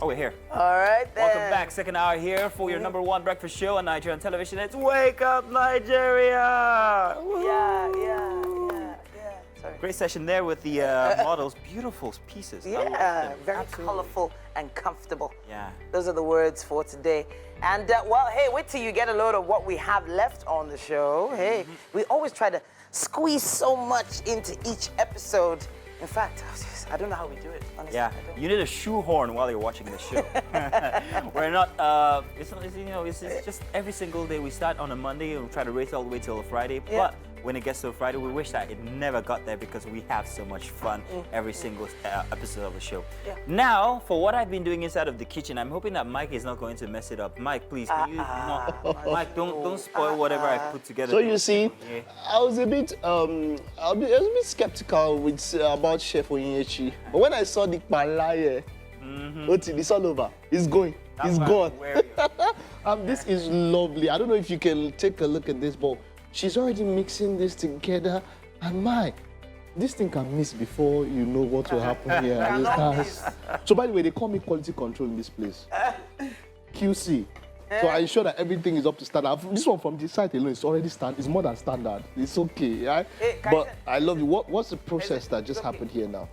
Oh, we're here. All right, then. Welcome back. Second hour here for your #1 breakfast show on Nigerian television. It's Wake Up Nigeria! Yeah. Sorry. Great session there with the models. Beautiful pieces. Yeah, very Absolutely. colorful and comfortable. Yeah. Those are the words for today. And, well, hey, wait till you get a load of what we have left on the show. Hey, we always try to squeeze so much into each episode. In fact, I don't know how we do it, honestly. Yeah, you need a shoehorn while you're watching the show. We're not, it's just every single day. We start on a Monday and we try to race all the way till Friday. Yeah. But when it gets to Friday, we wish that it never got there because we have so much fun every single episode of the show. Yeah. Now, for what I've been doing inside of the kitchen, I'm hoping that Mike is not going to mess it up. Mike, please, can you not? Mike, don't spoil whatever I put together. So you see, I was a bit skeptical with about Chef Onyechi, but when I saw the palaye, it's all over. It's going. It's gone. This is lovely. I don't know if you can take a look at this bowl. She's already mixing this together, and this thing can miss before you know what will happen here. So by the way, they call me quality control in this place. QC. So I ensure that everything is up to standard. This one from this side alone is already standard. It's more than standard. It's okay, right? But I love you. What's the process that just happened here now?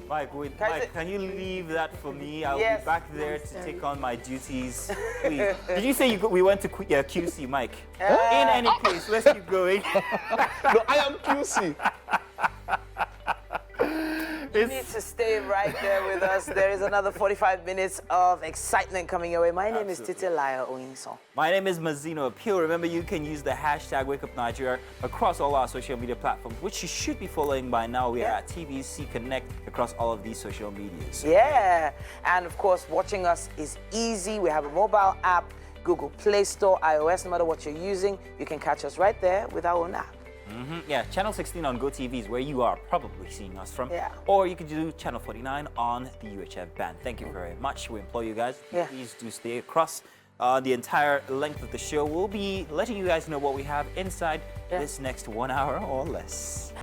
Mike, wait, Mike, can you leave that for me? I'll be back there to take on my duties. Please. Did you say we went to QC, Mike? In any case, let's keep going. No, I am QC. You need to stay right there with us. There is another 45 minutes of excitement coming your way. My name is Titilayo Oyinson. My name is Mazino Appeal. Remember, you can use the hashtag WakeUpNigeria across all our social media platforms, which you should be following by now. We are at TVC Connect across all of these social medias. Yeah, and of course, watching us is easy. We have a mobile app, Google Play Store, iOS, no matter what you're using, you can catch us right there with our own app. Yeah, channel 16 on GOTV is where you are probably seeing us from. Yeah. Or you can do channel 49 on the UHF band. Thank you very much. We implore you guys, please do stay across the entire length of the show. We'll be letting you guys know what we have inside this next 1 hour or less.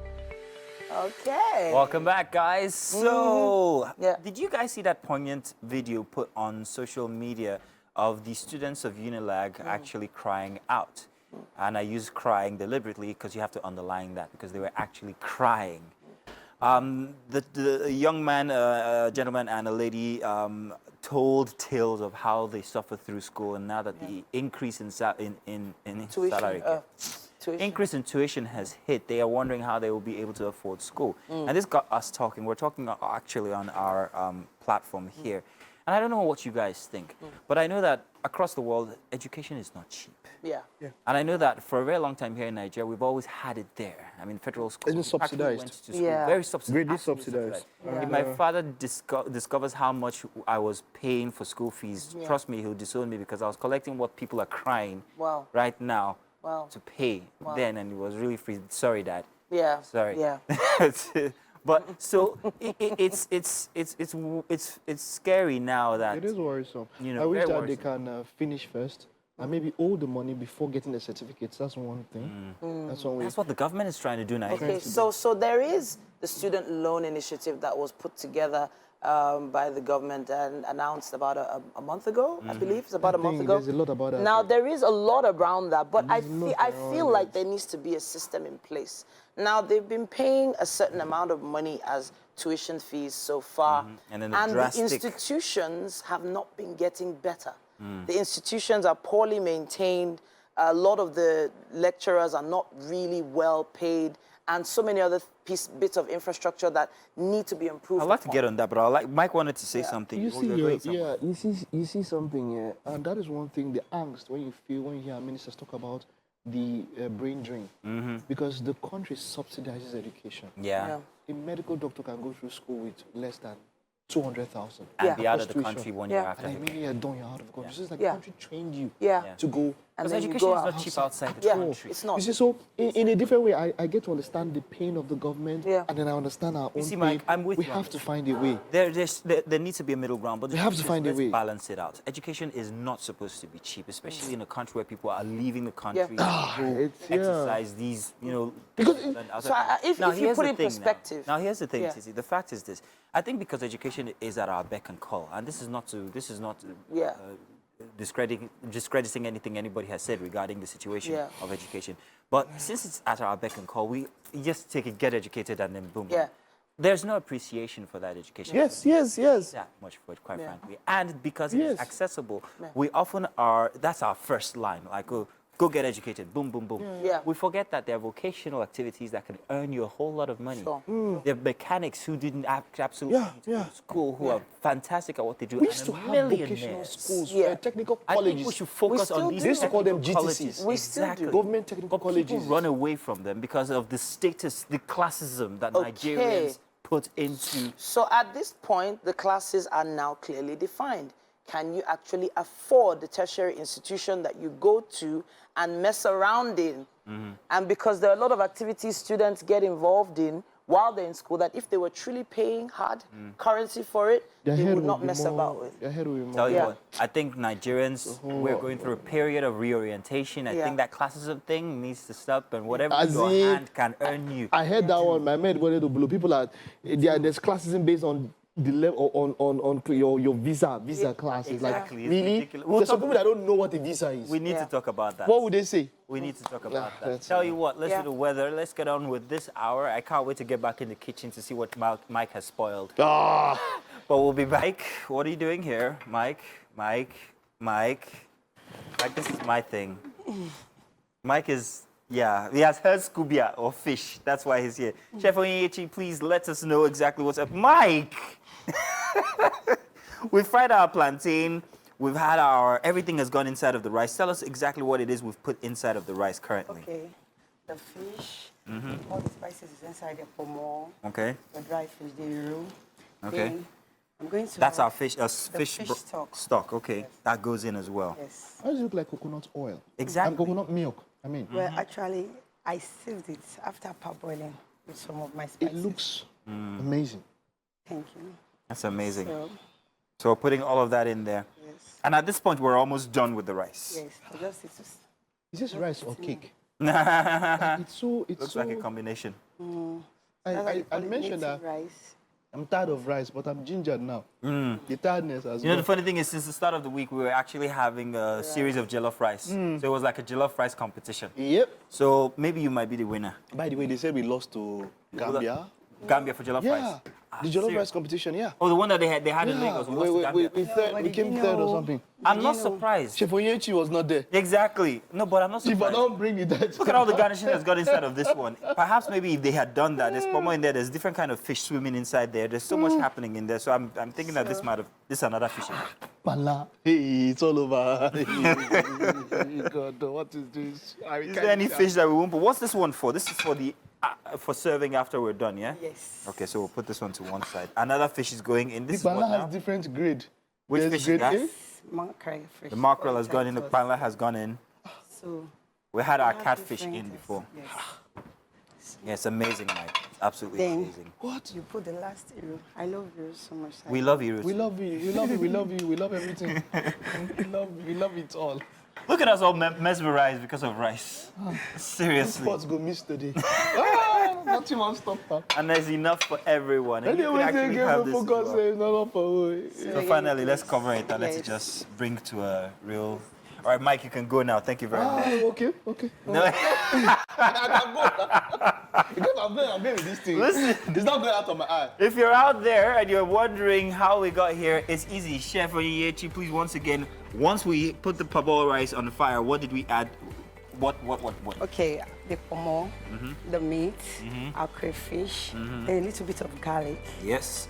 Okay. Welcome back, guys. So, did you guys see that poignant video put on social media of the students of Unilag actually crying out? And I use crying deliberately because you have to underline that because they were actually crying. The young man, gentleman and a lady told tales of how they suffered through school, and now that the increase in salary, increase in tuition has hit, they are wondering how they will be able to afford school. And this got us talking. We're talking actually on our platform here. And I don't know what you guys think, but I know that across the world, education is not cheap. Yeah. And I know that for a very long time here in Nigeria, we've always had it there. I mean, federal schools. It's subsidized. Went to school, very subsidized. Greatly subsidized. If my father discovers how much I was paying for school fees, trust me, he'll disown me because I was collecting what people are crying right now to pay then, and it was really free. Sorry, Dad. Yeah. Sorry. Yeah. But so it's scary now that it is worrisome. You know, I wish that worrisome. they can finish first and maybe owe the money before getting the certificates. That's one thing. That's one way. That's what the government is trying to do now. Okay, so there is the student loan initiative that was put together by the government and announced about a month ago, I believe. It's about a month ago. There's a lot about that. Now, there is a lot around that, but I feel like there needs to be a system in place. Now, they've been paying a certain amount of money as tuition fees so far, and the institutions have not been getting better. The institutions are poorly maintained. A lot of the lecturers are not really well paid, and so many other bits of infrastructure that need to be improved. I'd like to get on that, but Mike wanted to say something. You see something, and that is one thing, the angst when you hear ministers talk about the brain drain, because the country subsidizes education. Yeah. A medical doctor can go through school with less than 200,000 and be out of the country 1 year after. And immediately you're done, you're out of the country. So it's like Yeah. the country trained you Yeah. to go and Because then you education go is not out. cheap outside the Yeah, country. it's not. You see, so in a different way, I get to understand the pain of the government, Yeah. and then I understand our own see, pain. Mike, I'm with we you on have to this. find a way. There needs to be a middle ground, but We have to find a let's way. balance it out. Education is not supposed to be cheap, especially in a country where people are leaving the country to go It's- yeah. exercise these, you know. Because So if you here's put the in thing perspective. Now here's the thing, Yeah. Tizzy. The fact is this: I think because education is at our beck and call, and this is not Yeah. discrediting anything anybody has said regarding the situation Yeah. of education. But since it's at our beck and call, we just take it, get educated, and then boom. boom. Yeah. There's no appreciation for that education. Yes. That much for it, quite Yeah. frankly. And because it is Yes. accessible, Yeah. we often are, that's our first line, like, oh, go get educated, boom, boom, boom. Yeah. We forget that there are vocational activities that can earn you a whole lot of money. Sure. There are mechanics who didn't absolutely Yeah, need to yeah. go to school, who are fantastic at what they do. We and used to have millionaires. vocational schools, Yeah. technical I colleges. think we should focus still on these. do. They used to call them technical GTCs. colleges. We still do. Exactly. Government technical But colleges. people run away from them because of the status, the classism that Okay. Nigerians put into. So at this point, the classes are now clearly defined. Can you actually afford the tertiary institution that you go to and mess around in? And because there are a lot of activities students get involved in while they're in school that if they were truly paying hard currency for it, Their they head would not be mess more- about with. Their head will be more. Tell you Yeah. what, I think Nigerians, we're going through a period of reorientation. I Yeah. think that classism thing needs to stop, and whatever As your in- hand can earn you. I heard that one. My mate wanted to blow. People are there's classism based on the level on your visa classes. Exactly, Like it's really, ridiculous. We'll there's some talk- people that don't know what a visa is. We need Yeah. to talk about that. What would they say? We need to talk about that. that's Tell you what, let's Yeah. do the weather. Let's get on with this hour. I can't wait to get back in the kitchen to see what Mike has spoiled. Ah, But we'll be back. What are you doing here? Mike, this is my thing. Mike is, yeah, he has heard Scubia or fish. That's why he's here. Chef Onyechi, please let us know exactly what's up. Mike! We've fried our plantain. We've had everything has gone inside of the rice. Tell us exactly what it is we've put inside of the rice currently. Okay, the fish, all the spices is inside the pomo, Okay? the dry fish, the roux. Okay. Then I'm going to. That's add our fish, fish stock. stock. Okay, Yes. that goes in as well. Yes. how does it look like coconut oil? Exactly. And coconut milk. I mean, Well, actually, I sieved it after parboiling with some of my it spices. looks amazing. Thank you. That's amazing. So, So we're putting all of that in there. yes. And at this point, we're almost done with the rice. Yes. I just need to. Is this rice or cake? Looks It's so. It's so. like a combination. I mentioned that rice. I'm tired of rice, but I'm gingered now. The tiredness has You know, the gone. funny thing is, since the start of the week, we were actually having a series of jollof rice. So it was like a jollof rice competition. Yep. So maybe you might be the winner. By the way, they said we lost to Gambia. Gambia for jollof Yeah. rice. The jollof serious? rice competition, yeah. Oh, the one that they had in Yeah, Lagos. We lost to Gambia. we came third or something. I'm not surprised. Chef Onyechi was not there. Exactly. No, but I'm not If I surprised. don't bring it, that Look at all the garnishing that's got inside of this one. Perhaps maybe if they had done that, there's pomo in there, there's different kind of fish swimming inside there. There's so much happening in there. So I'm thinking that this is another fish. Pala. Hey, it's all over. God, what is this? Is there any fish that we won't put? What's this one for? This is for the for serving after we're done, yeah? Yes. Okay, so we'll put this one to one side. Another fish is going in. The This is what pala now? has different grade. Which There's fish is grade that? A. Mackerel fish. The mackerel has for gone in, the Titus. panla has gone in. So. We had our we have catfish different in things. before. Yes. Yeah, it's amazing, Mike. It's absolutely Then- amazing. What? You put the last euro. I love you so much. We love you. We love you. We love you. We love you. We love everything. we love it all. Look at us all mesmerized because of rice. Seriously. Spots go miss today. Nothing won't stop that. And there's enough for everyone. And you can Anyway, actually they have give this a as focus. well. It's not up for So finally, let's cover it and let's Yes. just bring to a real... All right, Mike, you can go now. Thank you very much. Okay. No, I can go. Because I'm going with this thing. Listen. It's not going out of my eye. if you're out there and you're wondering how we got here, it's easy. Chef Onyechi, please, once again, once we put the parboiled rice on the fire, what did we add? What? Okay, the pomo, the meat, our crayfish, then a little bit of garlic, Yes.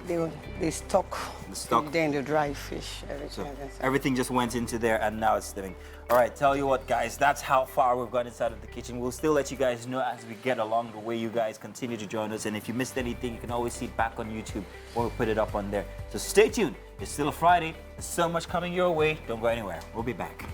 the stock, The stock. and then the dry fish, So everything. everything just went into there and now it's steaming. All right, tell you what, guys, that's how far we've got inside of the kitchen. We'll still let you guys know as we get along the way you guys continue to join us. And if you missed anything, you can always see it back on YouTube or we'll put it up on there. So stay tuned. It's still a Friday. There's so much coming your way. Don't go anywhere. We'll be back.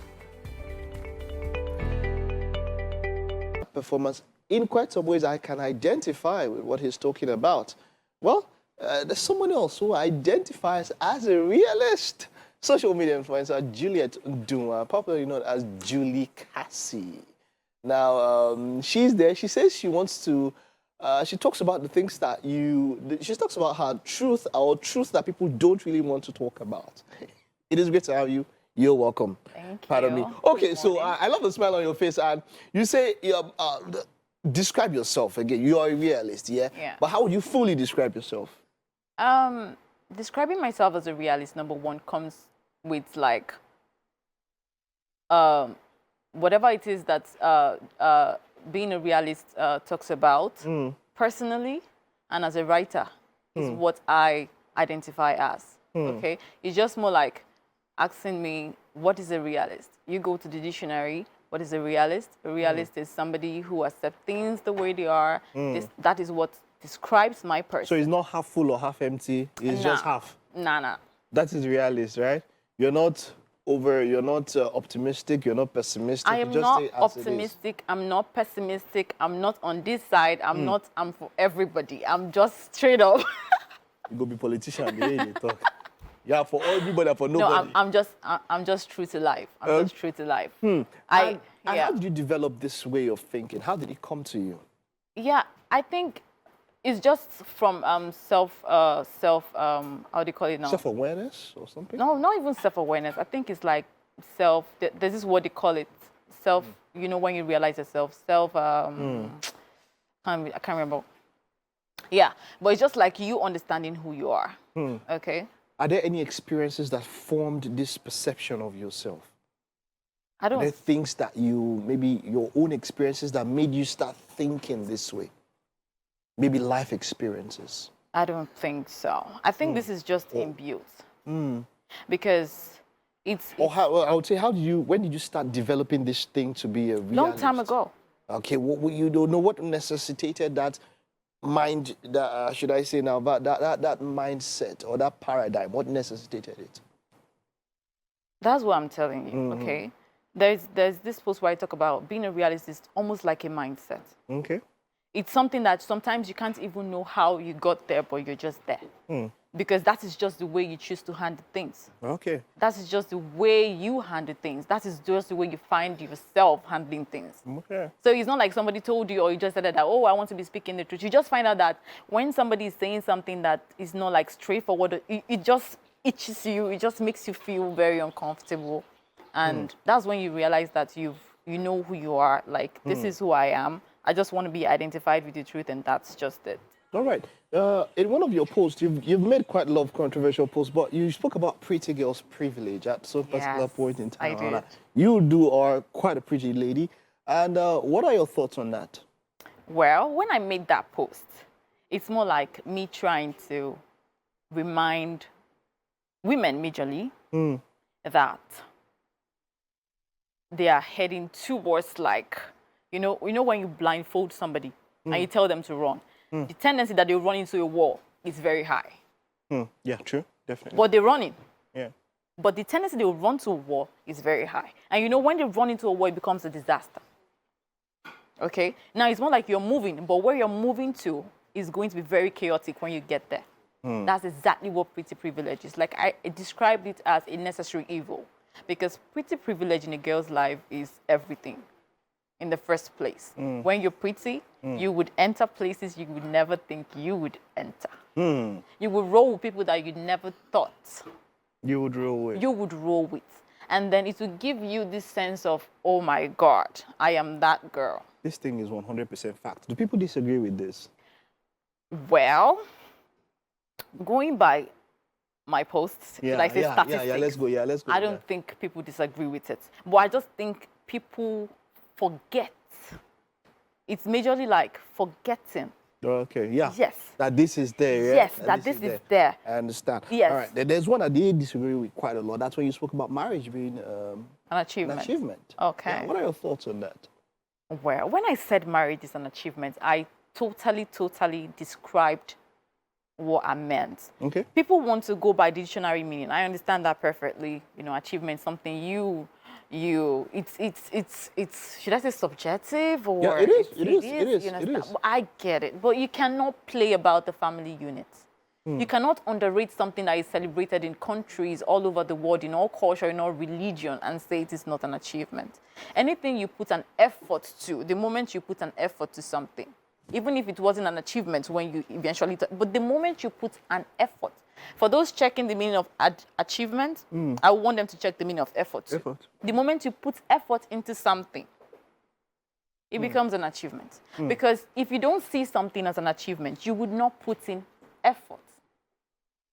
performance. In quite some ways, I can identify with what he's talking about. Well, there's someone else who identifies as a realist. Social media influencer Juliet Duma, popularly known as Julie Cassie. Now, she's there. She says she wants to, she talks about the things that she talks about her truth or truth that people don't really want to talk about. It is great to have you. You're welcome. Thank you. Pardon me. Okay, so I love the smile on your face, and you say, describe yourself again. You are a realist, yeah? Yeah. But how would you fully describe yourself? Describing myself as a realist, number one, comes with like whatever it is that being a realist talks about personally and as a writer is what I identify as. Okay, it's just more like asking me, what is a realist? You go to the dictionary. What is a realist? A realist is somebody who accepts things the way they are. That is what describes my person. So it's not half full or half empty. It's just half. Nah. That is realist, right? You're not optimistic. You're not pessimistic. I am just not say as optimistic. I'm not pessimistic. I'm not on this side. I'm for everybody. I'm just straight up. You go be politician the way they talk. Yeah, for everybody, for nobody. No, I'm just true to life. I'm just true to life. And how did you develop this way of thinking? How did it come to you? Yeah, I think it's just from how do you call it now? Self-awareness or something? No, not even self-awareness. I think it's like this is what they call it. You know, when you realize yourself. I can't remember. Yeah, but it's just like you understanding who you are. Okay? Are there any experiences that formed this perception of yourself? I don't. Are there things that maybe your own experiences that made you start thinking this way? Maybe life experiences? I don't think so. I think this is just imbued. Because it's... I would say, when did you start developing this thing to be a realist? Long time ago. Okay, you don't know what necessitated that mind, should I say now, that mindset or that paradigm, what necessitated it? That's what I'm telling you, okay? There's this post where I talk about being a realist is almost like a mindset. Okay. It's something that sometimes you can't even know how you got there, but you're just there. Because that is just the way you choose to handle things. Okay. That is just the way you handle things. That is just the way you find yourself handling things. Okay. So it's not like somebody told you or you just said that, oh, I want to be speaking the truth. You just find out that when somebody is saying something that is not like straightforward, it just itches you. It just makes you feel very uncomfortable. And that's when you realize that you know who you are. Like, this is who I am. I just want to be identified with the truth, and that's just it. All right. In one of your posts, you've made quite a lot of controversial posts, but you spoke about pretty girls' privilege at some particular point in time. I did. You are quite a pretty lady. And what are your thoughts on that? Well, when I made that post, it's more like me trying to remind women majorly that they are heading towards, like, you know when you blindfold somebody and you tell them to run, the tendency that they run into a wall is very high. Yeah, true, definitely. But they're running. Yeah. But the tendency they will run to a wall is very high. And you know, when they run into a wall, it becomes a disaster. Okay? Now, it's more like you're moving, but where you're moving to is going to be very chaotic when you get there. That's exactly what pretty privilege is. Like, I described it as a necessary evil. Because pretty privilege in a girl's life is everything in the first place. When you're pretty, you would enter places you would never think you would enter. You would roll with people that you never thought you would roll with. You would roll with. And then it will give you this sense of, oh my God, I am that girl. This thing is 100% fact. Do people disagree with this? Well, going by my posts, like say statistics. Yeah, let's go. I don't think people disagree with it. But I just think people forget. It's majorly like forgetting. Okay, yeah. Yes. That this is there, yeah? Yes, that this is there. I understand. Yes. All right, there's one I did disagree with quite a lot. That's when you spoke about marriage being an achievement. An achievement. Okay. Yeah, what are your thoughts on that? Well, when I said marriage is an achievement, I totally described what I meant. Okay. People want to go by dictionary meaning. I understand that perfectly. You know, achievement, something you it's should I say subjective or Yeah, it is. it's- It is. you It understand? is. But I get it, but you cannot play about the family unit. You cannot underrate something that is celebrated in countries all over the world, in all culture, in all religion, and say it is not an achievement. Anything you put an effort to, the moment you put an effort to something, even if it wasn't an achievement when you eventually, but the moment you put an effort, for those checking the meaning of achievement, I want them to check the meaning of effort. The moment you put effort into something, it becomes an achievement. Because if you don't see something as an achievement, you would not put in effort.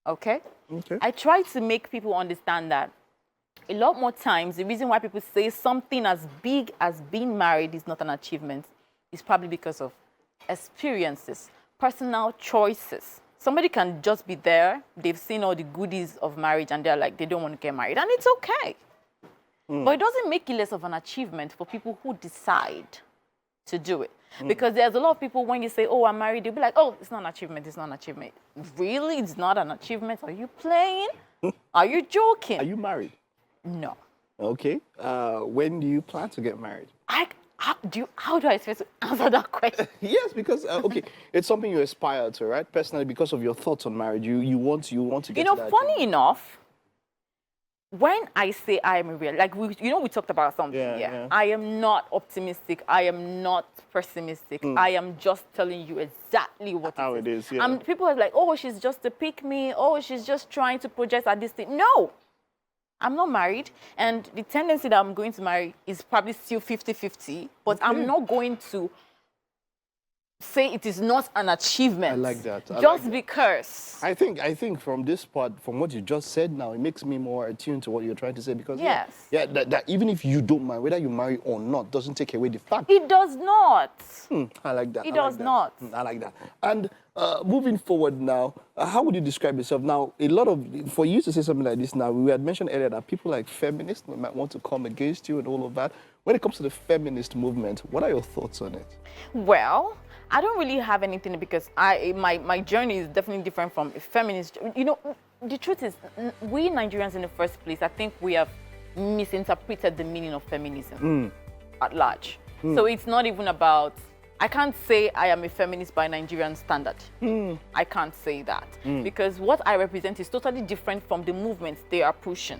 Okay? I try to make people understand that a lot more times, the reason why people say something as big as being married is not an achievement is probably because of experiences, personal choices. Somebody can just be there, they've seen all the goodies of marriage, and they're like, they don't want to get married, and it's okay. But it doesn't make it less of an achievement for people who decide to do it. Because there's a lot of people, when you say, oh, I'm married, they'll be like, oh, it's not an achievement, it's not an achievement. Really? It's not an achievement? Are you playing? Are you joking? Are you married? No. Okay. When do you plan to get married? How do I expect to answer that question? Yes, because okay, it's something you aspire to, right? Personally, because of your thoughts on marriage, you want to get. You know, to that funny enough, when I say I am a real, like we talked about something. Yeah. I am not optimistic. I am not pessimistic. I am just telling you exactly what how it is. Yeah. And people are like, oh, she's just a pick me. Oh, she's just trying to project at this thing. No. I'm not married, and the tendency that I'm going to marry is probably still 50-50, but I'm not going to say it is not an achievement. I like that. Because. I think from this part, from what you just said now, it makes me more attuned to what you're trying to say because that even if you don't mind, whether you marry or not, doesn't take away the fact. It does not. I like that. It does not. I like that. And moving forward now, how would you describe yourself now? For you to say something like this now, we had mentioned earlier that people like feminists might want to come against you and all of that. When it comes to the feminist movement, what are your thoughts on it? Well, I don't really have anything because my journey is definitely different from a feminist. You know, the truth is, we Nigerians in the first place, I think we have misinterpreted the meaning of feminism at large. So it's not even about, I can't say I am a feminist by Nigerian standard. I can't say that because what I represent is totally different from the movements they are pushing.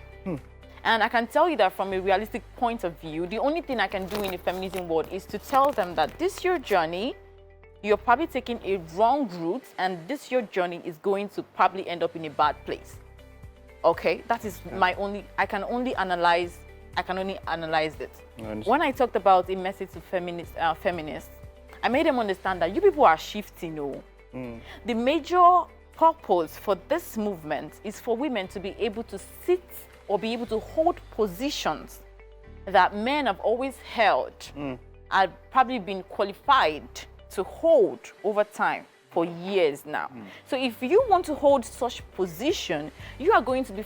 And I can tell you that from a realistic point of view, the only thing I can do in the feminism world is to tell them that this is your journey. You're probably taking a wrong route, and this your journey is going to probably end up in a bad place. Okay, that is my only. I can only analyze it. When I talked about a message to feminists, I made them understand that you people are shifting. The major purpose for this movement is for women to be able to sit or be able to hold positions that men have always held, have probably been qualified to hold over time for years now. So if you want to hold such position, you're going to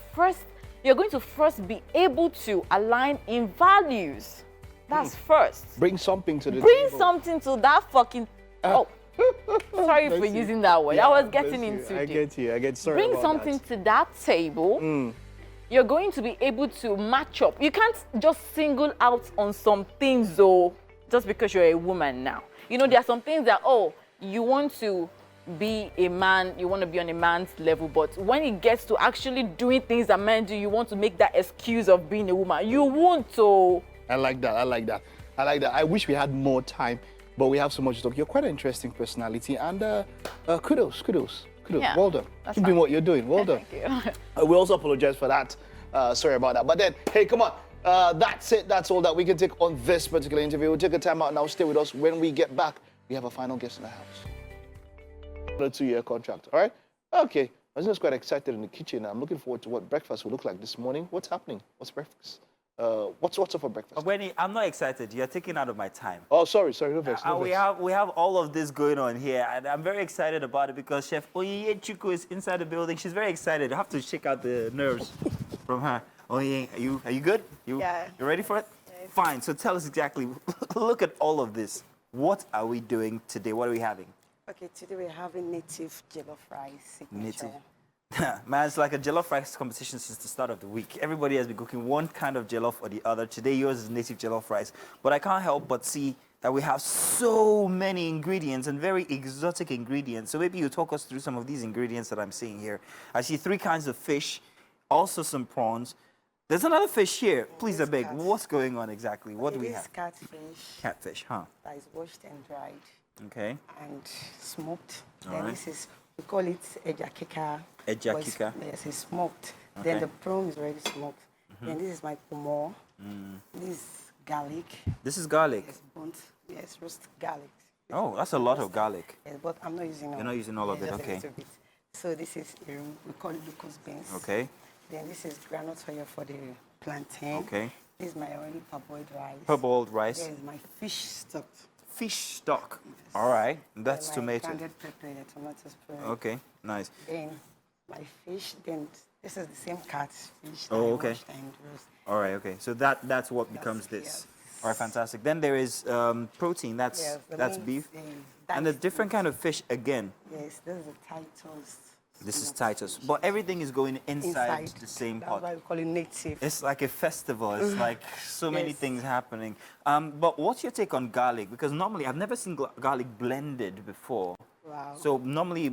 first be able to align in values. That's first. Bring something to the Bring table. something to that fucking sorry for using that word. I was getting into it. I get sorry. Bring about something that. to that table. You're going to be able to match up. You can't just single out on some things though, just because you're a woman now. You know, there are some things that, you want to be a man, you want to be on a man's level, but when it gets to actually doing things that men do, you want to make that excuse of being a woman. You won't, so. I like that. I wish we had more time, but we have so much to talk. You're quite an interesting personality, and kudos. Yeah, Well done. Keep doing what you're doing. Well done. Thank you. We also apologize for that. Sorry about that. But then, hey, come on. That's it. That's all that we can take on this particular interview. We'll take a time out now. Stay with us. When we get back, we have a final guest in the house. A 2-year contract. All right? Okay. I was just quite excited in the kitchen. I'm looking forward to what breakfast will look like this morning. What's happening? What's breakfast? What's up for breakfast? Wendy, I'm not excited. You're taking out of my time. Oh, sorry. No vex. We have all of this going on here, and I'm very excited about it because Chef Onyinye Chukwu is inside the building. She's very excited. I have to shake out the nerves from her. Onyinye, are you good? You ready for it? Yes. Fine. So tell us exactly. Look at all of this. What are we doing today? What are we having? Okay, today we're having native jollof rice signature. Native. Man, it's like a jollof rice competition since the start of the week. Everybody has been cooking one kind of jollof or the other. Today, yours is native jollof rice. But I can't help but see that we have so many ingredients and very exotic ingredients. So maybe you talk us through some of these ingredients that I'm seeing here. I see 3 kinds of fish, also some prawns. There's another fish here. Please, I beg, what's going on exactly? What do we have? Catfish. Catfish, huh? That is washed and dried. Okay. And smoked. All Then right. this is, we call it ejakika. Ejakika. Yes, it's smoked. Okay. Then the prawn is already smoked. Then this is my pomo. This is garlic. This is garlic. Yes, burnt. Yes, roast garlic. Oh, that's a lot of garlic. Yes, but I'm not using all. You're not using all of it, just okay. A little bit. So this is, we call it locust beans. Okay. Then this is groundnut oil for the plantain. Okay. This is my already parboiled rice. Parboiled rice. Yes, my fish stock. Fish stock. All right. That's Then my tomato. Grounded pepper, tomato spray. Okay, nice. Then my fish. Then this is the same catfish. that Oh, I okay. washed and roast. All right, okay. So that's what becomes this. yes. All right, fantastic. Then there is protein. That's Yes, the that's meat, beef. that And a is different kind of fish again. Yes, this is the Titus. This is Titus. But everything is going inside the same That's pot. why we call it native. It's like a festival. It's like so many Yes. things happening. But what's your take on garlic? Because normally I've never seen garlic blended before. Wow. So normally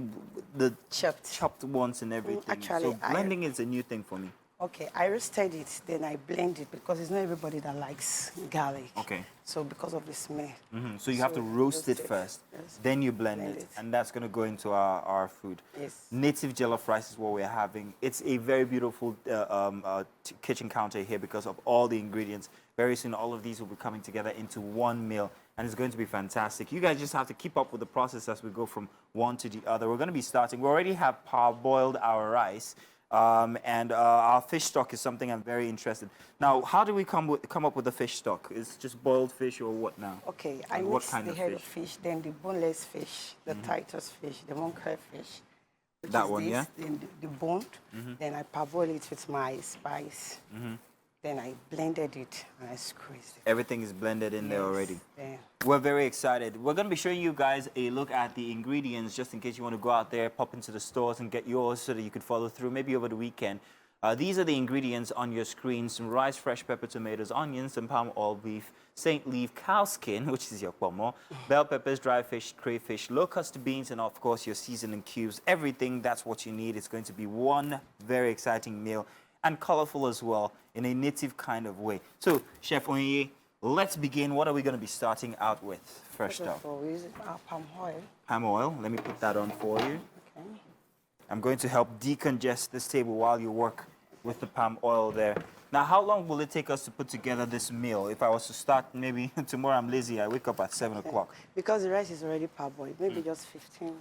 the Chopped. chopped ones and everything. actually, so blending is a new thing for me. Okay, I roasted it, then I blend it because it's not everybody that likes garlic. Okay. So because of the smell. So you have to roast it roast it, first, yes. then you blend Blend it, it. and that's going to go into our food. Yes. Native jollof rice is what we're having. It's a very beautiful kitchen counter here because of all the ingredients. Very soon, all of these will be coming together into one meal, and it's going to be fantastic. You guys just have to keep up with the process as we go from one to the other. We're going to be starting. We already have parboiled our rice. And our fish stock is something I'm very interested. Now, how do we come up with the fish stock? Is just boiled fish or what now? Okay, I And what mix kind the of head fish? of fish, then the boneless fish, the Titus fish, the monk fish. which That is one, this, yeah? Then the bone. Then I parboil it with my spice. Then I blended it and I squeezed it. Everything is blended in there Yes, already. yeah. We're very excited. We're going to be showing you guys a look at the ingredients just in case you want to go out there, pop into the stores and get yours so that you could follow through maybe over the weekend. These are the ingredients on your screen: some rice, fresh pepper, tomatoes, onions, some palm oil beef, Saint leaf cow skin, which is your pomo, bell peppers, dry fish, crayfish, locust beans, and of course your seasoning cubes. Everything, that's what you need. It's going to be one very exciting meal and colorful as well in a native kind of way. So, Chef Onye, let's begin. What are we going to be starting out with first First off? of all, we use our palm oil. Palm oil. Let me put that on for you. Okay. I'm going to help decongest this table while you work with the palm oil there. Now, how long will it take us to put together this meal? If I was to start maybe tomorrow, I'm lazy, I wake up at 7 o'clock. Because the rice is already parboiled, maybe just 15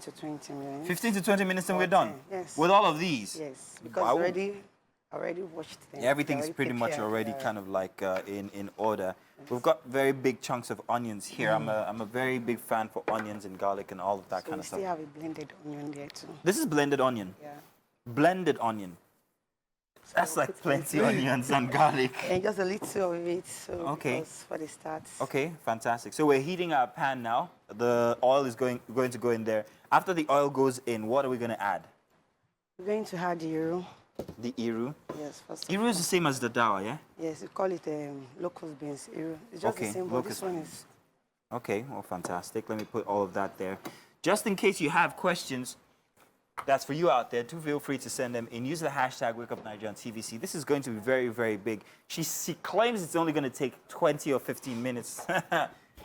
to 20 minutes. 15 to 20 minutes and we're done? Yes. With all of these? Yes, because Wow. already washed them. Yeah, everything is Already pretty much prepared, already kind of like in order. We've got very big chunks of onions here. I'm a very big fan for onions and garlic and all of that So kind we of still stuff. have a blended onion there too. This is blended onion. Yeah. Blended onion. That's like plenty onions and garlic. And just a little of it, so Okay. because for the start. Okay, fantastic. So we're heating our pan now. The oil is going to go in there. After the oil goes in, what are we going to add? We're going to add the iru. The iru. Yes, first. Iru is the same as the dawa, yeah? Yes, we call it locust beans. Iru. It's just Okay, the same, but locust this one is. Okay, well, fantastic. Let me put all of that there. Just in case you have questions, that's for you out there. Do feel free to send them in. Use the hashtag WakeUpNigeria on TVC. This is going to be very, very big. She claims it's only going to take 20 or 15 minutes.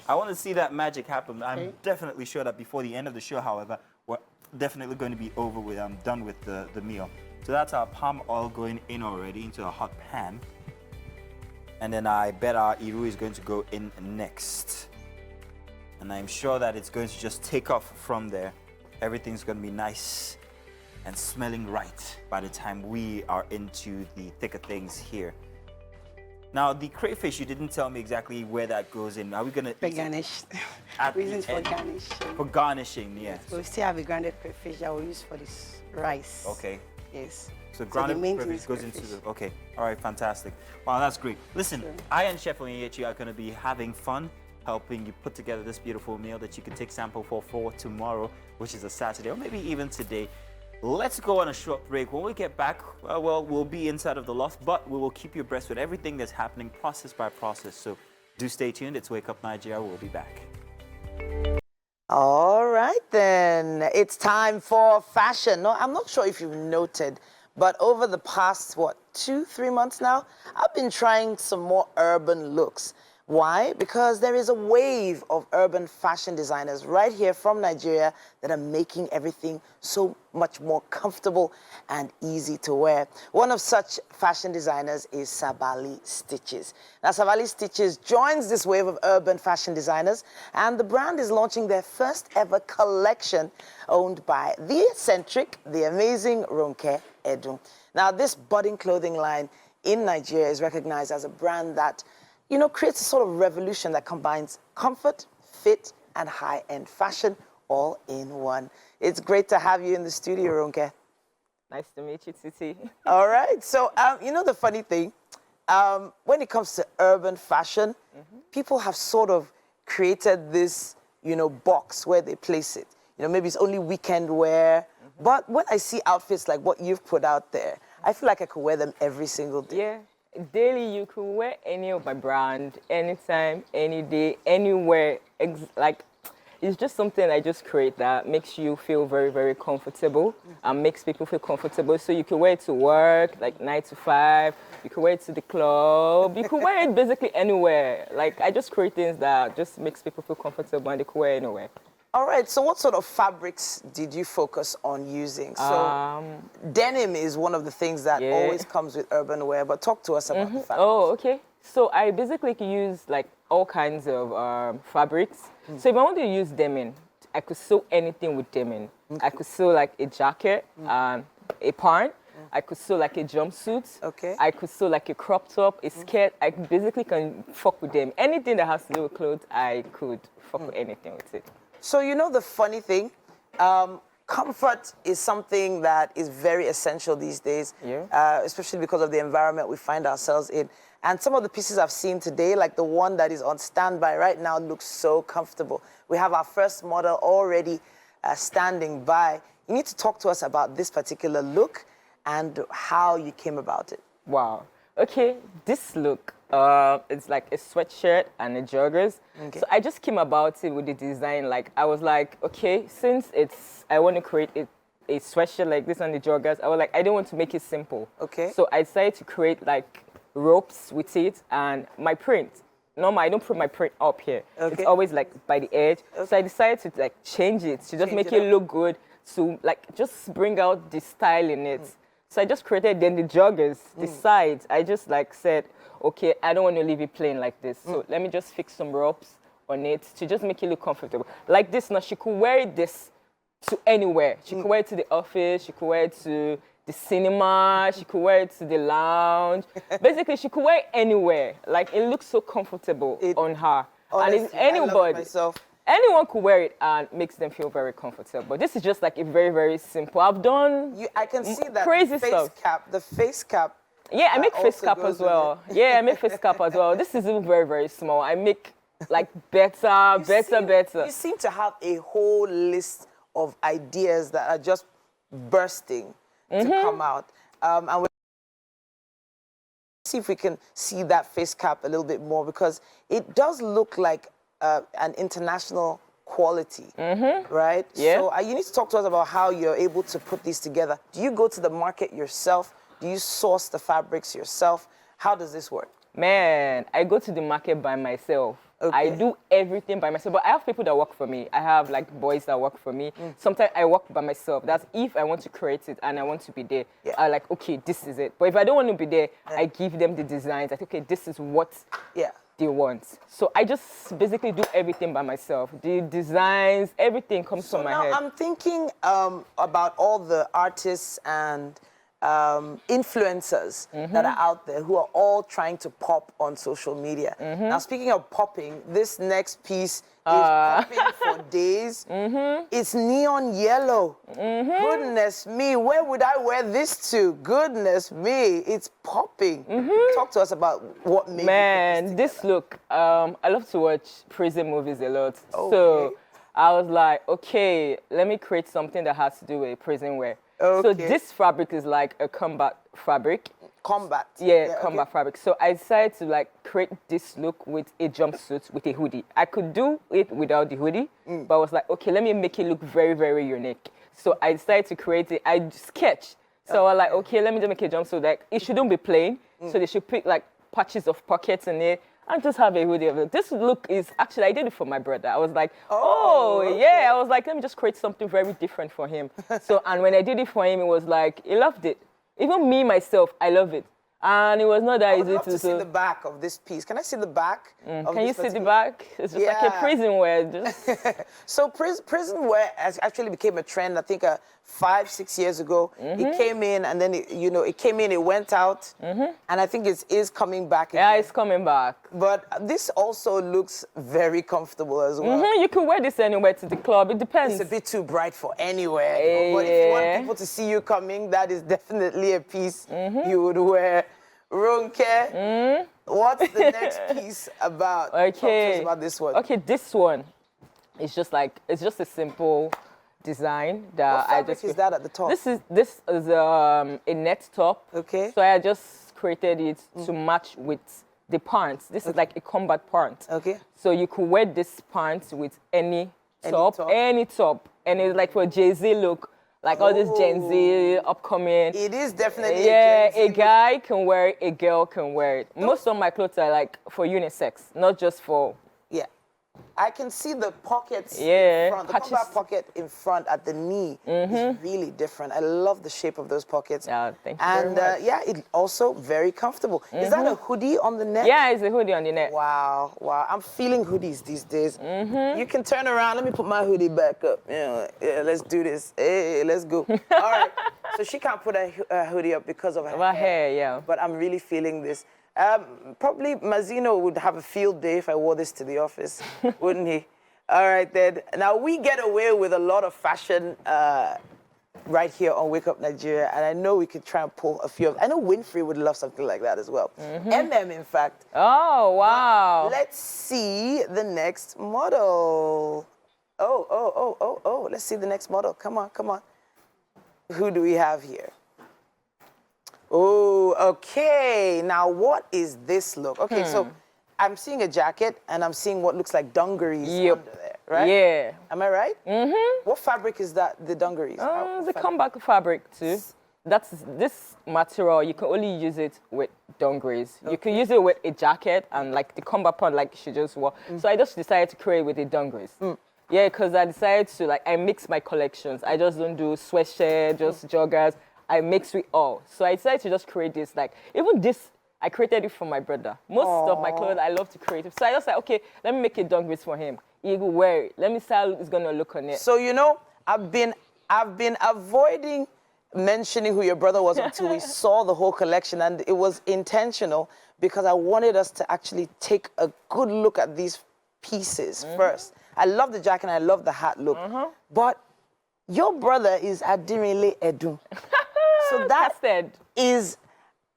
I want to see that magic happen. I'm definitely sure that before the end of the show, however, we're definitely going to be over with, done with the meal. So that's our palm oil going in already into a hot pan. And then I bet our iru is going to go in next. And I'm sure that it's going to just take off from there. Everything's going to be nice and smelling right by the time we are into the thicker things here. Now, the crayfish, you didn't tell me exactly where that goes in. Are we going to For garnish. At the Reasons for end. garnish. For garnishing, yes. So we still have a grounded crayfish that we use for this rice. Okay. Yes. So the grounded main thing crayfish is goes into crayfish. the... Okay. All right, fantastic. Wow, that's great. Listen, Sure. I and Chef Onyechi are going to be having fun helping you put together this beautiful meal that you can take sample for tomorrow, which is a Saturday, or maybe even today. Let's go on a short break. When we get back, well, we'll be inside of the loft, but we will keep you abreast with everything that's happening process by process. So do stay tuned. It's Wake Up Nigeria. We'll be back. All right, then. It's time for fashion. No, I'm not sure if you've noted, but over the past, 2-3 months now, I've been trying some more urban looks. Why? Because there is a wave of urban fashion designers right here from Nigeria that are making everything so much more comfortable and easy to wear. One of such fashion designers is Sabali Stitches. Now, Sabali Stitches joins this wave of urban fashion designers, and the brand is launching their first ever collection owned by the eccentric, the amazing Ronke Edun. Now, this budding clothing line in Nigeria is recognized as a brand that creates a sort of revolution that combines comfort, fit, and high-end fashion all in one. It's great to have you in the studio, Ronke. Nice to meet you, Titi. All right. So, the funny thing, when it comes to urban fashion, people have sort of created this, box where they place it. Maybe it's only weekend wear. But when I see outfits like what you've put out there, I feel like I could wear them every single day. Yeah. Daily, you can wear any of my brand, anytime, any day, anywhere. It's just something I just create that makes you feel very, very comfortable and makes people feel comfortable. So you can wear it to work, like 9 to 5. You can wear it to the club. You can wear it basically anywhere. I just create things that just makes people feel comfortable and they can wear anywhere. All right, so what sort of fabrics did you focus on using? So denim is one of the things that always comes with urban wear, but talk to us about the fabrics. Oh, okay. So I basically can use all kinds of fabrics. So if I want to use denim, I could sew anything with denim. Okay. I could sew a jacket, a pant. I could sew a jumpsuit. Okay. I could sew a crop top, a skirt. I basically can fuck with them. Anything that has to do with clothes, I could fuck with anything with it. So the funny thing, comfort is something that is very essential these days, especially because of the environment we find ourselves in. And some of the pieces I've seen today, like the one that is on standby right now, looks so comfortable. We have our first model already standing by. You need to talk to us about this particular look and how you came about it. Wow. Okay, this look, it's like a sweatshirt and a joggers. Okay. So I just came about it with the design. I was like, okay, since I want to create a sweatshirt like this and the joggers, I was like, I didn't want to make it simple. Okay. So I decided to create ropes with it and my print. Normally, I don't put my print up here. Okay. It's always by the edge. Okay. So I decided to change it to just make it look good, to just bring out the style in it. So I just created then the joggers, the sides. I just said, okay, I don't want to leave it plain like this. So let me just fix some ropes on it to just make it look comfortable. Like this now, she could wear this to anywhere. She could wear it to the office, she could wear it to the cinema, she could wear it to the lounge. Basically, she could wear it anywhere. It looks so comfortable on her. Honestly, and if anybody, anyone could wear it and makes them feel very comfortable. This is just a very, very simple. I've done I can see that crazy stuff. The face cap. Yeah, I make face cap as well. Yeah, I make face cap as well. This is even very, very small. I make better. You seem to have a whole list of ideas that are just bursting to come out. And we'll see if we can see that face cap a little bit more, because it does look like an international quality, right? Yeah. So you need to talk to us about how you're able to put these together. Do you go to the market yourself? Do you source the fabrics yourself? How does this work? Man, I go to the market by myself. Okay. I do everything by myself, but I have people that work for me. I have boys that work for me. Sometimes I work by myself. That's if I want to create it and I want to be there. Yeah. I okay, this is it. But if I don't want to be there, I give them the designs. Okay, this is what they want. So I just basically do everything by myself. The designs, everything comes from my head. I'm thinking about all the artists and influencers that are out there who are all trying to pop on social media. Now, speaking of popping, this next piece is popping for days. It's neon yellow. Goodness me, where would I wear this to? Goodness me, it's popping. Talk to us about what made this look. I love to watch prison movies a lot. Okay. So I was like, okay, let me create something that has to do with prison wear. Okay. So this fabric is like a combat fabric. Combat. Yeah, combat fabric. So I decided to like create this look with a jumpsuit with a hoodie. I could do it without the hoodie, but I was like, okay, let me make it look very, very unique. So I decided to create it. I sketched. So I was like, okay, let me just make a jumpsuit. Like it shouldn't be plain. So they should pick like patches of pockets in it and just have a hoodie of it. This look is actually, I did it for my brother. I was like, okay. yeah. I was like, let me just create something very different for him. So, and when I did it for him, it was like, he loved it. Even me, myself, I love it. And it was not that I would easy love to see the back of this piece. Can I see the back? Of Can you this see the back? It's just like a prison wear. Just... So prison wear actually became a trend, I think 5-6 years ago. It came in and then, it came in, it went out. And I think it is coming back again. Yeah, it's coming back. But this also looks very comfortable as well. You can wear this anywhere to the club. It depends. It's a bit too bright for anywhere. But if you want people to see you coming, that is definitely a piece you would wear. Ronke, what's the next piece about? Okay. Talk to us about this one. Okay, this one is just like, it's just a simple design that What fabric is that at the top? This is a net top. Okay. So I just created it to match with the pants. This is like a combat pant. Okay. So you could wear this pants with any top. And it's like for a Jay-Z look, like all this Gen Z upcoming. It is definitely a guy can wear it, a girl can wear it. Most of my clothes are like for unisex, not just for... Yeah. I can see the pockets in front. The combat pocket in front at the knee is really different. I love the shape of those pockets. Yeah, thank you very much. Yeah, it's also very comfortable. Is that a hoodie on the neck? Yeah, it's a hoodie on the neck. Wow. I'm feeling hoodies these days. You can turn around. Let me put my hoodie back up. Yeah, let's do this. Hey, let's go. All right. So she can't put a hoodie up because of her hair, yeah. But I'm really feeling this. Probably Mazzino would have a field day if I wore this to the office, wouldn't he? All right, then. Now, we get away with a lot of fashion right here on Wake Up Nigeria, and I know we could try and pull a few of... I know Winfrey would love something like that as well. in fact. Oh, wow. Let's see the next model. Oh. Let's see the next model. Come on. Who do we have here? Oh, okay. Now, what is this look? Okay, so I'm seeing a jacket, and I'm seeing what looks like dungarees under there, right? Yeah. Am I right? What fabric is that, the dungarees? The combat fabric, too. That's this material, you can only use it with dungarees. Okay. You can use it with a jacket and like the combat pant like she just wore. So I just decided to create with the dungarees. Yeah, because I decided to, I mix my collections. I just don't do sweatshirt, just joggers. I mix with all. So I decided to just create this, even this, I created it for my brother. Most of my clothes, I love to create it. So I just okay, let me make a dungarees for him. He will wear it. Let me see how it's gonna look on it. So, I've been avoiding mentioning who your brother was until we saw the whole collection, and it was intentional because I wanted us to actually take a good look at these pieces first. I love the jacket and I love the hat look, but your brother is Adirinle Edun. So that is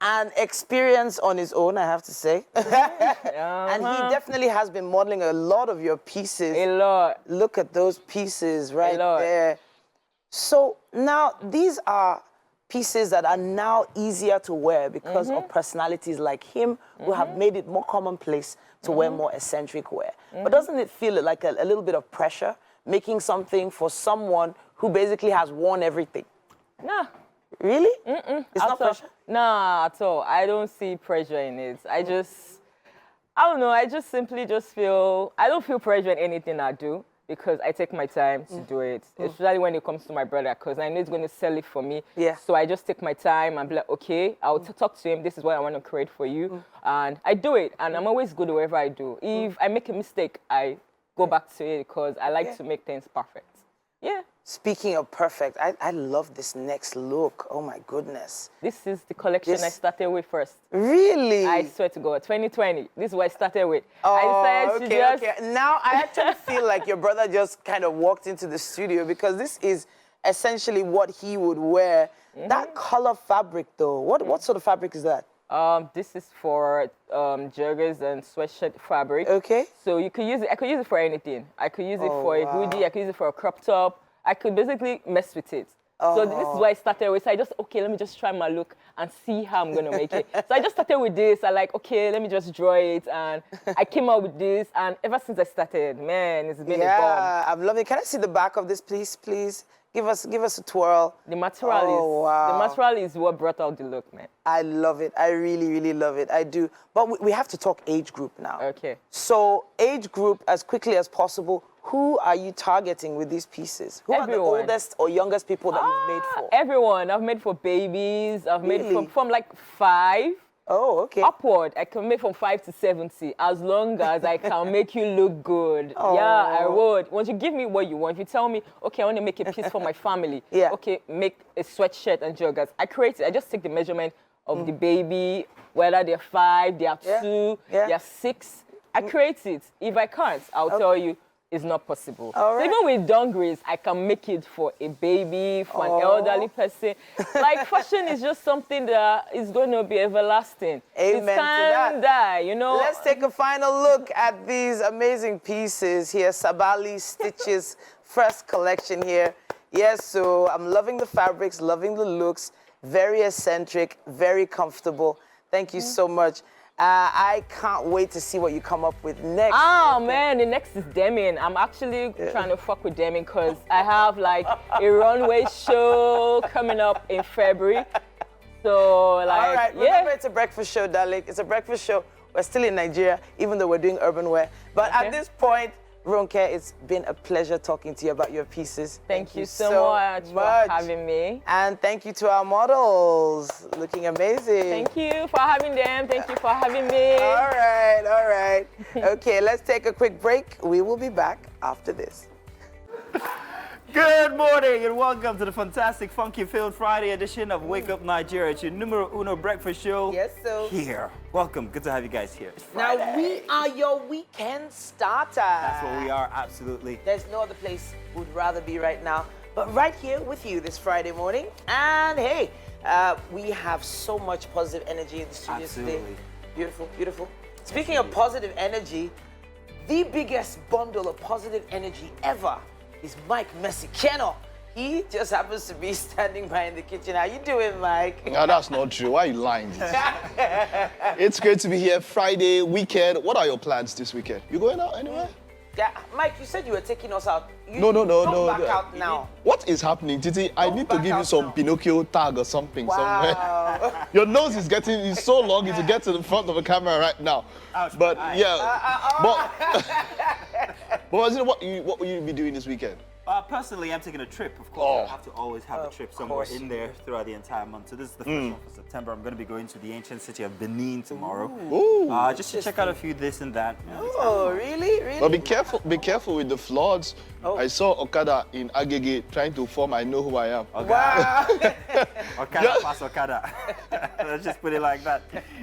an experience on his own, I have to say. And he definitely has been modeling a lot of your pieces. A lot. Look at those pieces right there. So now these are pieces that are now easier to wear because of personalities like him who have made it more commonplace to wear more eccentric wear. But doesn't it feel like a little bit of pressure making something for someone who basically has worn everything? Nah. Really? It's not pressure? Nah, at all. I don't see pressure in it. I don't know, I just simply feel, I don't feel pressure in anything I do because I take my time to do it, especially when it comes to my brother because I know he's going to sell it for me. Yeah. So I just take my time and be like, okay, I'll talk to him, this is what I want to create for you. And I do it, and I'm always good wherever I do. If I make a mistake, I go back to it because I like to make things perfect. Yeah. Speaking of perfect, I love this next look. Oh my goodness. This is the collection I started with first. Really? I swear to God, 2020. This is what I started with. Oh, okay. Now I actually feel like your brother just kind of walked into the studio because this is essentially what he would wear. That color fabric though, what sort of fabric is that? This is for joggers and sweatshirt fabric. Okay. So you could use it, I could use it for anything. I could use it for a hoodie, I could use it for a crop top. I could basically mess with it. So this is why I started with. So I just, okay, let me just try my look and see how I'm going to make it. So I just started with this. I like, okay, let me just draw it. And I came out with this. And ever since I started, man, it's been a bomb. Yeah, I'm loving it. Can I see the back of this, please? Please give us a twirl. The material the material is what brought out the look, man. I love it. I really, really love it. I do. But we have to talk age group now. Okay. So age group, as quickly as possible, who are you targeting with these pieces? Who are the oldest or youngest people that you've made for? Everyone. I've made for babies. I've made from like 5. Oh, okay. Upward. I can make from 5 to 70 as long as I can make you look good. Oh. Yeah, I would. Once you give me what you want, if you tell me, okay, I want to make a piece for my family. Yeah. Okay, make a sweatshirt and joggers. I create it. I just take the measurement of the baby, whether they're 5, they are 2, they are 6. I create it. If I can't, I'll tell you, it's not possible. All right. So even with dungarees, I can make it for a baby, for an elderly person. Like fashion is just something that is going to be everlasting. Amen It can't die, you know. Let's take a final look at these amazing pieces here. Sabali Stitches first collection here. Yes, so I'm loving the fabrics, loving the looks. Very eccentric, very comfortable. Thank you so much. I can't wait to see what you come up with next. Oh, man, the next is Demi. I'm actually trying to fuck with Demi because I have like a runway show coming up in February. So, like, all right, remember it's a breakfast show, darling. It's a breakfast show. We're still in Nigeria, even though we're doing urban wear. But at this point, Ronke, it's been a pleasure talking to you about your pieces. Thank you so much for having me. And thank you to our models. Looking amazing. Thank you for having them. Thank you for having me. All right, all right. Okay, let's take a quick break. We will be back after this. Good morning and welcome to the fantastic, funky-filled Friday edition of Wake Up Nigeria. It's your numero uno breakfast show. Yes, sir. Here. Welcome. Good to have you guys here. Now, we are your weekend starters. That's what we are, absolutely. There's no other place we'd rather be right now, but right here with you this Friday morning. And hey, we have so much positive energy in the studio today. Beautiful, beautiful. Speaking of positive energy, the biggest bundle of positive energy ever is Mike Messikeno. He just happens to be standing by in the kitchen. How you doing, Mike? No, that's not true. Why are you lying? It's great to be here. Friday, weekend. What are your plans this weekend? You going out anywhere? Yeah, Mike, you said you were taking us out. No. Back out now. What is happening, Titi? I need to give you some Pinocchio tag or something somewhere. Wow. Your nose is getting so long to get to the front of the camera right now. But yeah, but what will you be doing this weekend? Personally, I'm taking a trip, of course. I have to always have a trip somewhere in there throughout the entire month. So this is the first one for September. I'm going to be going to the ancient city of Benin tomorrow. Just to check out a few this and that. Oh, really? But be careful with the floods. I saw Okada in Agege trying to form I know who I am. Wow. Okada pass Okada. Let's just put it like that.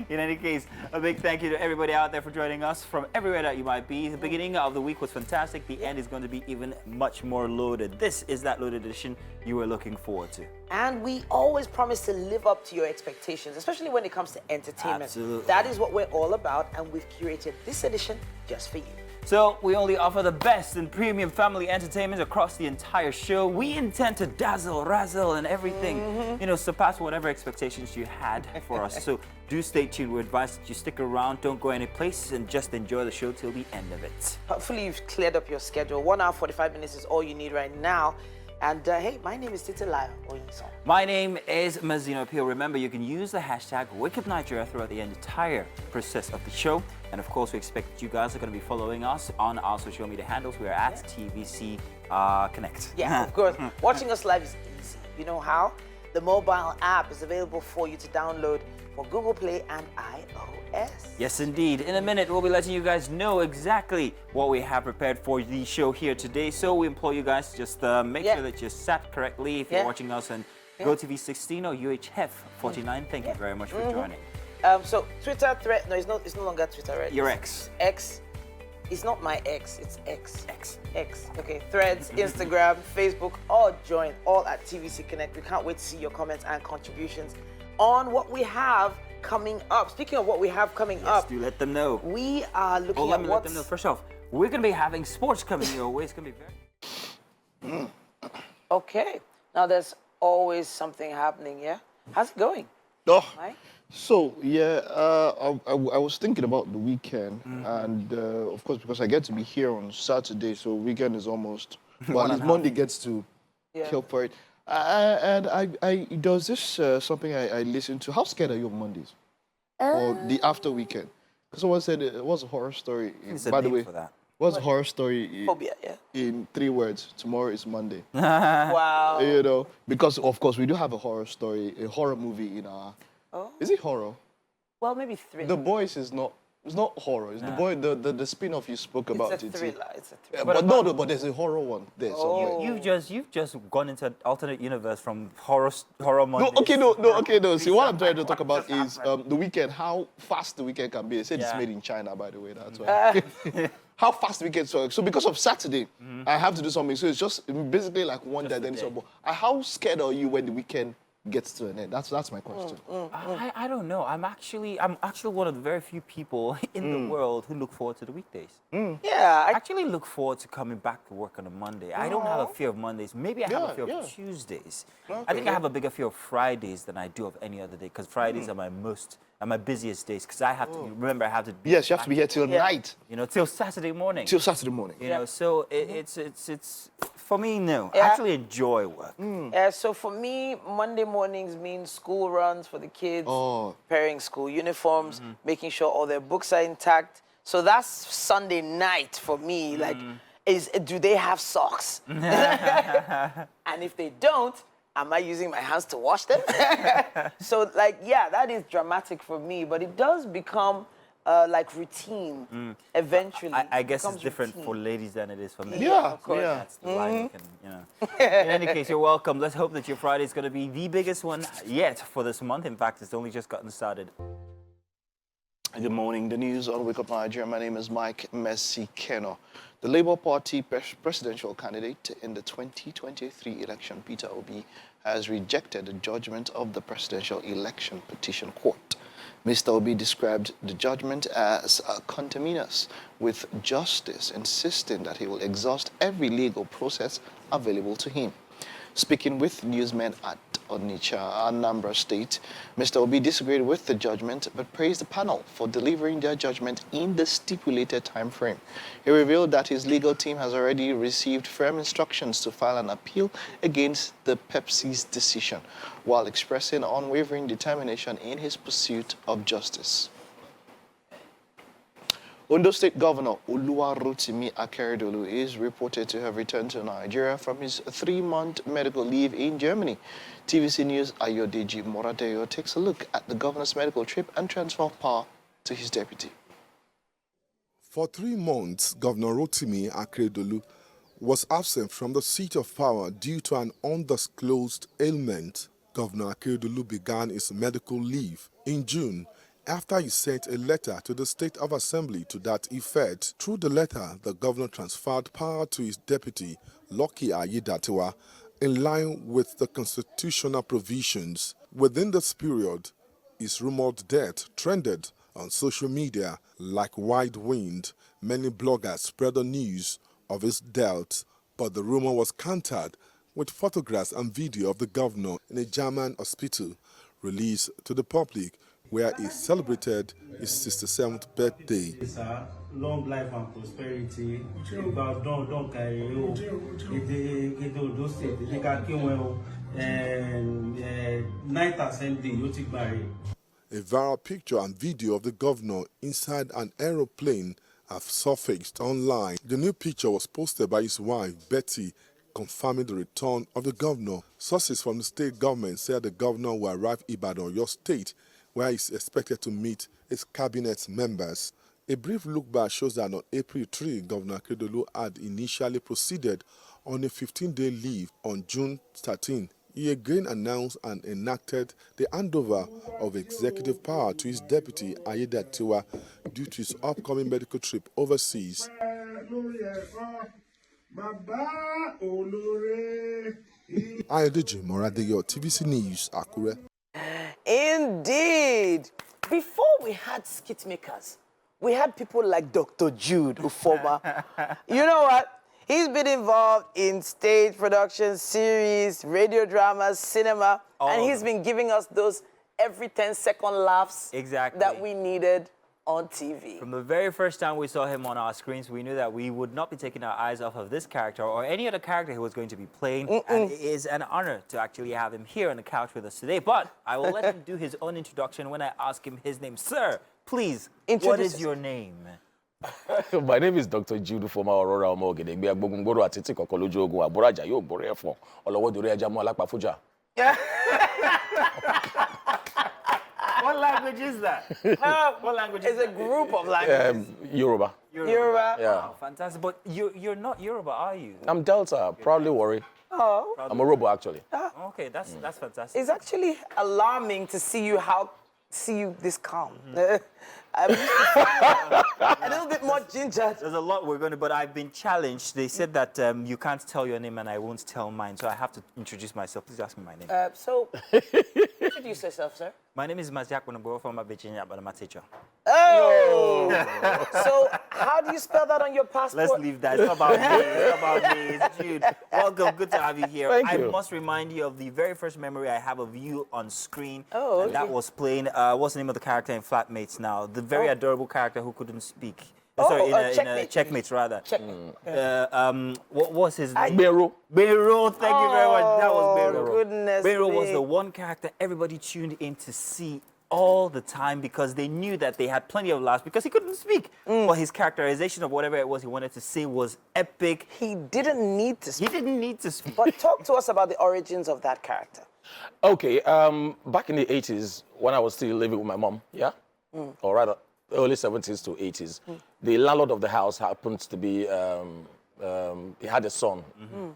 In any case, a big thank you to everybody out there for joining us from everywhere that you might be. The beginning of the week was fantastic. The end is going to be even much more loaded. This is that loaded edition you were looking forward to. And we always promise to live up to your expectations, especially when it comes to entertainment. Absolutely. That is what we're all about, and we've curated this edition just for you. So we only offer the best in premium family entertainment across the entire show. We intend to dazzle, razzle, and everything, surpass whatever expectations you had for us. So do stay tuned. We advise that you stick around, don't go any place, and just enjoy the show till the end of it. Hopefully you've cleared up your schedule. 1 hour, 45 minutes is all you need right now. And hey, my name is Titilayo Oyinson. My name is Mazino Pio. Remember, you can use the hashtag WakeUpNigeria throughout the entire process of the show. And of course, we expect that you guys are going to be following us on our social media handles. We are at TVC Connect. Yeah, of course. Watching us live is easy. You know how? The mobile app is available for you to download for Google Play and iOS. Yes, indeed. In a minute, we'll be letting you guys know exactly what we have prepared for the show here today. So we implore you guys to just make sure that you're sat correctly if you're watching us on GOTV 16 or UHF 49. Thank you very much for joining. So Twitter thread, no, it's no longer Twitter, right? Your ex. X. It's not my ex, it's X. Okay, Threads, Instagram, Facebook, all join, all at TVC Connect. We can't wait to see your comments and contributions on what we have coming up. Speaking of what we have coming up, do let them know. We are looking at let them know. First off, we're going to be having sports coming your way. It's going to be very... Okay. Now there's always something happening, yeah? How's it going? Oh, Mike? so yeah, I was thinking about the weekend, and of course because I get to be here on Saturday, so weekend is almost. Well, at least Monday gets to kill for it. And does this something I listen to? How scared are you of Mondays or the after weekend? Because someone said it was a horror story. By the way, what's a horror story? Phobia, yeah. In 3 words, tomorrow is Monday. Wow. You know, because of course we do have a horror story, a horror movie in our. Oh. Is it horror? Well, maybe thriller. The Boys is not. It's not horror. It's the spin-off you spoke about. It's a thriller. It's a thriller. But no, but there's a horror one there somewhere. You've just gone into an alternate universe from horror Mondays. No. See, what I'm trying to talk about is the weekend. How fast the weekend can be. They said it's made in China, by the way. That's why. How fast the weekend. So because of Saturday, I have to do something. So it's just basically like one day. Then it's over. How scared are you when the weekend gets to an end? That's my question. I don't know. I'm actually one of the very few people in the world who look forward to the weekdays. Yeah. I actually look forward to coming back to work on a Monday. I don't have a fear of Mondays. Maybe I have a fear of Tuesdays. Okay. I think I have a bigger fear of Fridays than I do of any other day, because Fridays are my busiest days, because I have to remember I have to be Yes, you have to be here till night. You know, till Saturday morning. Till Saturday morning. You know, so it's for me, no. I actually enjoy work. Yeah, so for me, Monday mornings mean school runs for the kids, preparing school uniforms, making sure all their books are intact. So that's Sunday night for me. Like, do they have socks? And if they don't, am I using my hands to wash them? So, like, yeah, that is dramatic for me, but it does become like routine eventually. I guess it's different for ladies than it is for men. Yeah, of course. That's the line we can, you know. In any case, you're welcome. Let's hope that your Friday is going to be the biggest one yet for this month. In fact, it's only just gotten started. Good morning. The news on Wake Up Nigeria. My name is Mike Messi-Keno. The Labour Party presidential candidate in the 2023 election, Peter Obi, has rejected the judgment of the Presidential Election Petition Court. Mr. Obi described the judgment as conterminous with justice, insisting that he will exhaust every legal process available to him. Speaking with newsmen at Onitsha, Anambra State, Mr. Obi disagreed with the judgment but praised the panel for delivering their judgment in the stipulated time frame. He revealed that his legal team has already received firm instructions to file an appeal against the Pepsi's decision, while expressing unwavering determination in his pursuit of justice. Ondo State Governor Oluwarotimi Akeredolu is reported to have returned to Nigeria from his 3-month medical leave in Germany. TVC News' Ayodeji Moradeyo takes a look at the governor's medical trip and transfer of power to his deputy. For 3 months, Governor Rotimi Akeredolu was absent from the seat of power due to an undisclosed ailment. Governor Akeredolu began his medical leave in June after he sent a letter to the State of Assembly to that effect. Through the letter, the governor transferred power to his deputy, Lucky Ayedatiwa, in line with the constitutional provisions. Within this period, his rumored death trended on social media like wide wind. Many bloggers spread the news of his death, but the rumor was countered with photographs and video of the governor in a German hospital released to the public, where he celebrated his 67th birthday. Long life and prosperity. A viral picture and video of the governor inside an aeroplane have surfaced online. The new picture was posted by his wife, Betty, confirming the return of the governor. Sources from the state government said the governor will arrive in Ibadan, your state, where he is expected to meet his cabinet members. A brief look back shows that on April 3, Governor Akeredolu had initially proceeded on a 15-day leave. On June 13, he again announced and enacted the handover of executive power to his deputy, Ayedatiwa, due to his upcoming medical trip overseas. Ayodeji Moradeyo, TVC News, Akure. Indeed. Before we had skit makers, we had people like Dr. Jude Ufoma. You know what? He's been involved in stage productions, series, radio dramas, cinema, and he's been giving us those every 10-second laughs that we needed on TV. From the very first time we saw him on our screens, we knew that we would not be taking our eyes off of this character or any other character he was going to be playing. And it is an honor to actually have him here on the couch with us today. But I will let him do his own introduction when I ask him his name. Sir, please, what is your name? My name is Dr. Jude from Aurora Omogede. Gbe agbogungboro atiti kokon loju ogun aboraja yo gboro efon olowo dore eja mo alapa fuja. What language is that? What language is that? It's a group of languages. Yoruba. Yoruba? Yeah. Wow, fantastic. But you're not Yoruba, are you? I'm Delta, proudly Warri. Oh. I'm a Robo, actually. Okay, that's fantastic. It's actually alarming to see you this calm. I'm a little bit more gingered. There's a lot we're going to, but I've been challenged. They said that you can't tell your name and I won't tell mine, so I have to introduce myself. Please ask me my name. So, introduce yourself, sir. My name is Maziak Wanaboro from Virginia, but I'm a teacher. Oh! So, how do you spell that on your passport? Let's leave that. It's not about me. It's not about me. It's Jude. Welcome. Good to have you here. Thank you. I must remind you of the very first memory I have of you on screen. Oh, and that was playing, what's the name of the character in Flatmates now? The very adorable character who couldn't speak. Sorry, in Checkmates, rather. What was his name? Bero. Bero, thank you very much. That was Bero. Goodness Bero me. was the one character everybody tuned in to see all the time because they knew that they had plenty of laughs because he couldn't speak. But his characterization of whatever it was he wanted to say was epic. He didn't need to speak. He didn't need to speak. But talk to us about the origins of that character. Okay, back in the 80s, when I was still living with my mom, or rather, early 70s to 80s, the landlord of the house happened to be, he had a son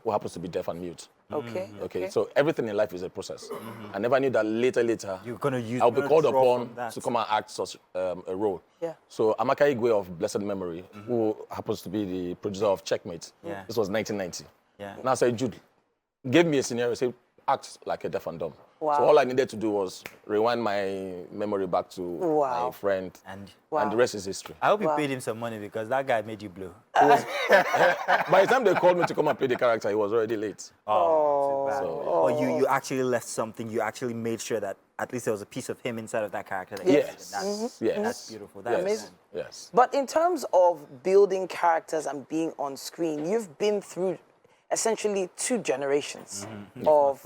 who happens to be deaf and mute. Okay. So everything in life is a process. I never knew that later, You're gonna use. I'll be called upon to come and act such a role. Yeah. So Amaka Igwe of blessed memory, who happens to be the producer of Checkmate, this was 1990. Yeah. Now I said, Jude, gave me a scenario, say, act like a deaf and dumb. Wow. So all I needed to do was rewind my memory back to my friend, and the rest is history. I hope you paid him some money because that guy made you blue. By the time they called me to come and play the character, he was already late. Oh, too bad. But you actually left something. You actually made sure that at least there was a piece of him inside of that character. That Yes. That's beautiful. That's amazing. Yes. But in terms of building characters and being on screen, you've been through essentially 2 generations of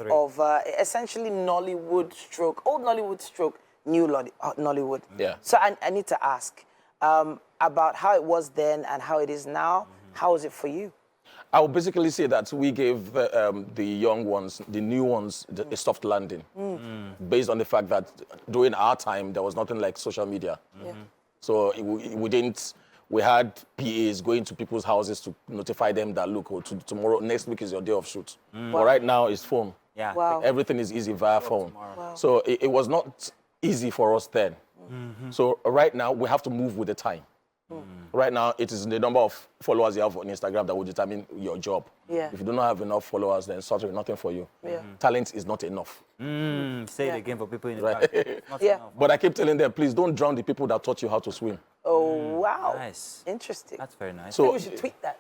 essentially Nollywood stroke, old Nollywood stroke, new Nollywood. Yeah. So I need to ask about how it was then and how it is now. How is it for you? I would basically say that we gave the young ones, the new ones, a soft landing, based on the fact that during our time, there was nothing like social media. So we had PAs going to people's houses to notify them that, look, tomorrow, next week is your day of shoot. But right now, it's phone. Yeah. Wow. Everything is easy via phone. Wow. So it was not easy for us then. So right now, we have to move with the time. Right now, it is the number of followers you have on Instagram that will determine your job. Yeah. If you do not have enough followers, then sorry, nothing for you. Talent is not enough. Say it again for people in the back. Not enough. But I keep telling them, please don't drown the people that taught you how to swim. Oh, wow. Nice. Interesting. That's very nice. So Maybe we should tweet that.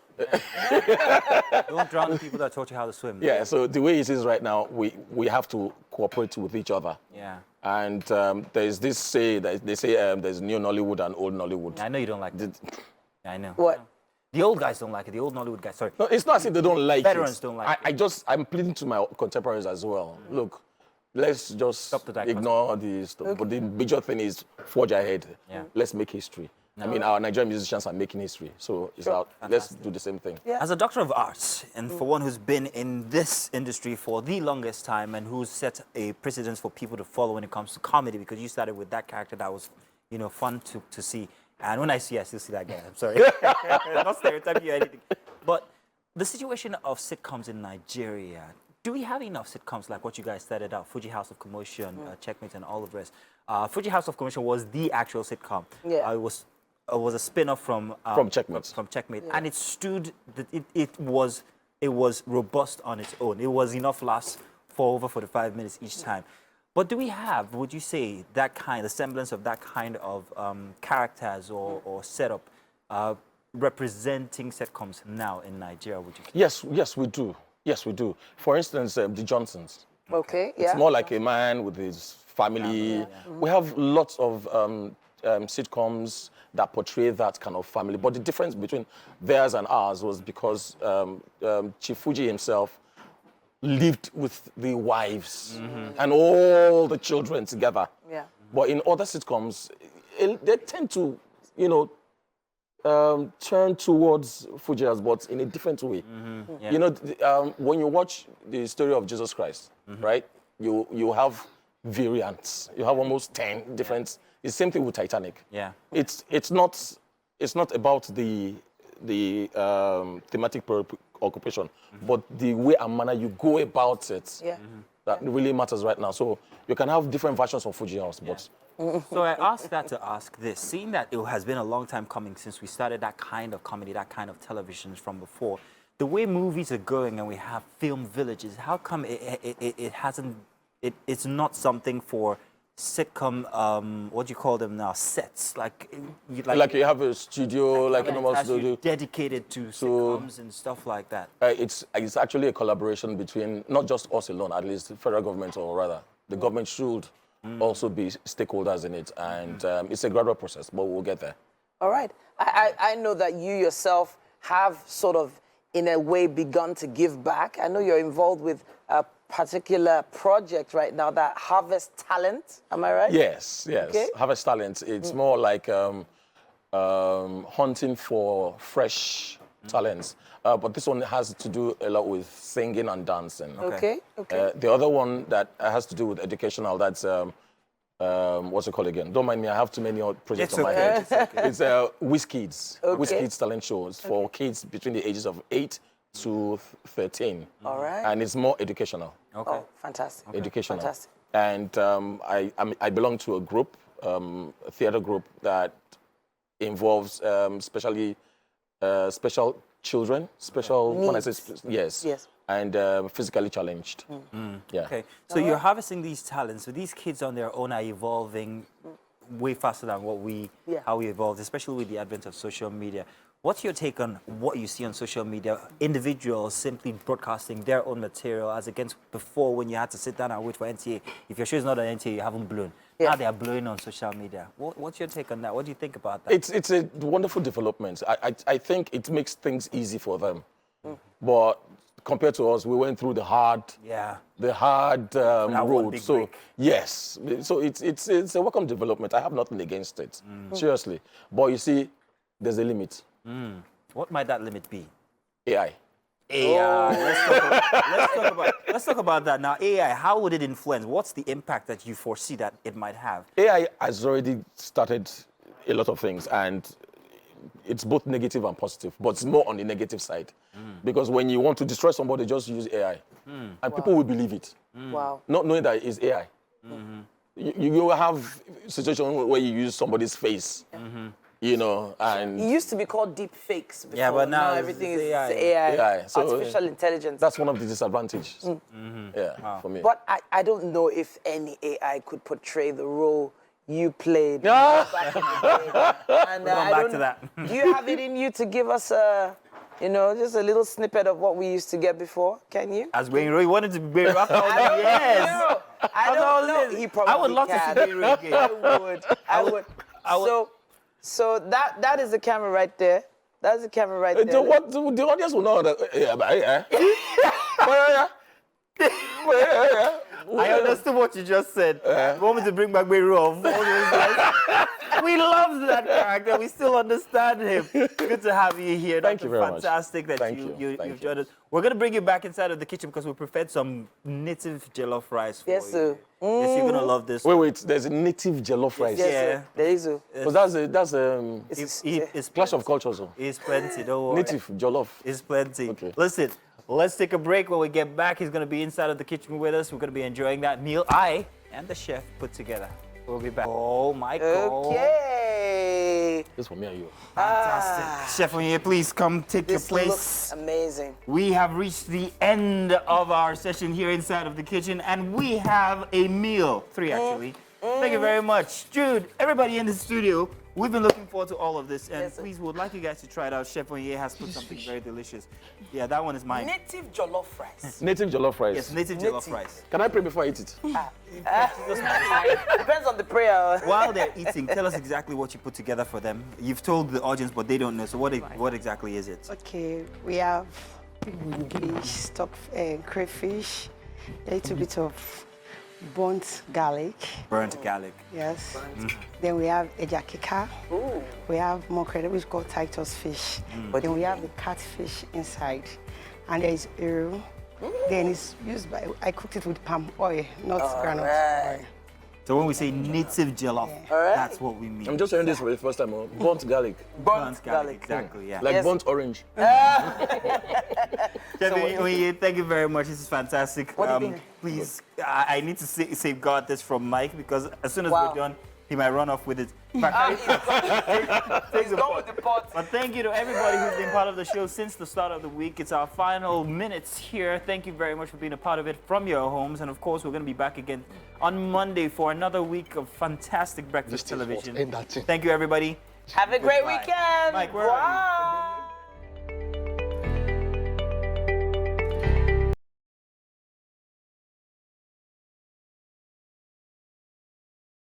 Don't drown the people that taught you how to swim. yeah, so the way it is right now, we have to cooperate with each other. Yeah. And there's this say that they say there's new Nollywood and old Nollywood. I know you don't like it. Yeah, I know. What? The old guys don't like it. The old Nollywood guys. Sorry. No, it's not as if they don't like Veterans it. don't like it. I'm pleading to my contemporaries as well. Look, let's just ignore the stuff. But the major thing is forge ahead. Yeah. Let's make history. I mean, our Nigerian musicians are making history. So it's out. Let's do the same thing. Yeah. As a doctor of arts, and for one who's been in this industry for the longest time and who's set a precedence for people to follow when it comes to comedy, because you started with that character that was, fun to see. And when I still see that guy. I'm sorry. Not stereotyping you or anything. But the situation of sitcoms in Nigeria, do we have enough sitcoms like what you guys started out, Fuji House of Commotion, Checkmate, and all of the rest? Fuji House of Commotion was the actual sitcom. Yeah. It was a spin-off from Checkmate. From Checkmate, and it stood. It was robust on its own. It was enough laughs for over 45 minutes each time. But do we have, would you say, the semblance of that kind of characters or setup representing sitcoms now in Nigeria, would you say? Yes, we do. Yes, we do. For instance, the Johnsons. Okay, yeah. It's more like a man with his family. We have lots of sitcoms that portray that kind of family. But the difference between theirs and ours was because Chief Fuji himself lived with the wives and all the children together. Yeah. But in other sitcoms, they tend to, turn towards Fujias, but in a different way. Yeah. You know, when you watch the story of Jesus Christ, right? You have variants. You have almost 10 different. It's the same thing with Titanic. Yeah. It's not about the thematic occupation, but the way and manner you go about it. Yeah. That really matters right now. So you can have different versions of Fuji House, but. So I asked that to ask this. Seeing that it has been a long time coming since we started that kind of comedy, that kind of television from before, the way movies are going and we have film villages, how come it's not something for sitcom, what do you call them now, sets? Like you have a studio, like a normal studio. Dedicated to sitcoms and stuff like that. It's actually a collaboration between not just us alone, at least the federal government, or rather, the government should also be stakeholders in it. And it's a gradual process, but we'll get there. All right. I know that you yourself have sort of, in a way, begun to give back. I know you're involved with a particular project right now that Harvest Talent. Am I right? Yes. Okay. Harvest Talent. It's more like hunting for fresh talents. But this one has to do a lot with singing and dancing. Okay. The other one that has to do with educational, that's, what's it called again? Don't mind me, I have too many projects on my head. It's Whiz Kids. Okay. Whiz Kids talent shows for kids between the ages of 8 to 13. All right. And it's more educational. Okay. Oh, fantastic. Educational. Fantastic. And I belong to a group, a theater group that involves special children, when I say yes, and physically challenged. Yeah. Okay, so you're harvesting these talents. So these kids on their own are evolving way faster than how we evolved, especially with the advent of social media. What's your take on what you see on social media? Individuals simply broadcasting their own material as against before, when you had to sit down and wait for NTA. If your show is not on NTA, you haven't blown. Yeah. Now they are blowing on social media. What's your take on that? What do you think about that? It's a wonderful development. I think it makes things easy for them. But compared to us, we went through the hard road. So break. yes, so it's a welcome development. I have nothing against it, seriously. But you see, there's a limit. What might that limit be? AI. AI. Let's talk about that now. AI, how would it influence? What's the impact that you foresee that it might have? AI has already started a lot of things, and it's both negative and positive, but it's more on the negative side. Because when you want to destroy somebody, just use AI. And people will believe it. Wow. Not knowing that it's AI. You will have situations where you use somebody's face. And It used to be called deep fakes before. Yeah, but now everything is AI. AI, So, artificial intelligence. that's one of the disadvantages. For me. But I don't know if any AI could portray the role you played back in the day. And back to that. Do you have it in you to give us just a little snippet of what we used to get before? Can you? As Wayne Roy wanted to be after all these years. I don't know. He probably I would love to see Wayne Roy again. I would. So that is the camera right there. That's the camera right there. The audience will know that. I understood what you just said. You want me to bring back Wayne Roy? We love that character. We still understand him. Good to have you here. Thank you very much. Fantastic that you've joined us. We're going to bring you back inside of the kitchen because we prepared some native jollof rice for you. Yes, sir. Yes, you're going to love this. Wait, there's a native jollof rice. Yes, sir. There is. Because that's It's clash of cultures. It's plenty, don't worry. Native jollof. It's plenty. Okay. Listen, let's take a break. When we get back, he's going to be inside of the kitchen with us. We're going to be enjoying that meal I and the chef put together. We'll be back. Oh, Michael. Okay. This is for me and you. Fantastic. Chef Onyeye, please come take your place. Looks amazing. We have reached the end of our session here inside of the kitchen, and we have a meal, 3 actually, Thank you very much. Jude, everybody in the studio, we've been looking forward to all of this. And please, would like you guys to try it out. Chef Onye has put something very delicious. Yeah, that one is mine. Native jollof rice. Native jollof rice. Yes, native jollof rice. Can I pray before I eat it? Depends on the prayer. While they're eating, tell us exactly what you put together for them. You've told the audience, but they don't know. So what exactly is it? Okay, we have fish, stock, crayfish, a little bit of burnt garlic. Burnt garlic. Yes. Then we have ejakika. We have more credit, which is called Titus fish. But then we have the catfish inside. And there is eru. Then it's used by, I cooked it with palm oil, not granite oil. So when we say native jollof, that's what we mean. I'm just hearing this for the first time. Burnt garlic. Burnt garlic, exactly, yeah. Like burnt orange. Thank you very much. This is fantastic. Please, I need to safeguard this from Mike because as soon as we're done, he might run off with it. He's gone with the pot. But thank you to everybody who's been part of the show since the start of the week. It's our final minutes here. Thank you very much for being a part of it from your homes. And of course, we're going to be back again on Monday for another week of fantastic breakfast television. Thank you, everybody. Have a great weekend. Mike, where are you?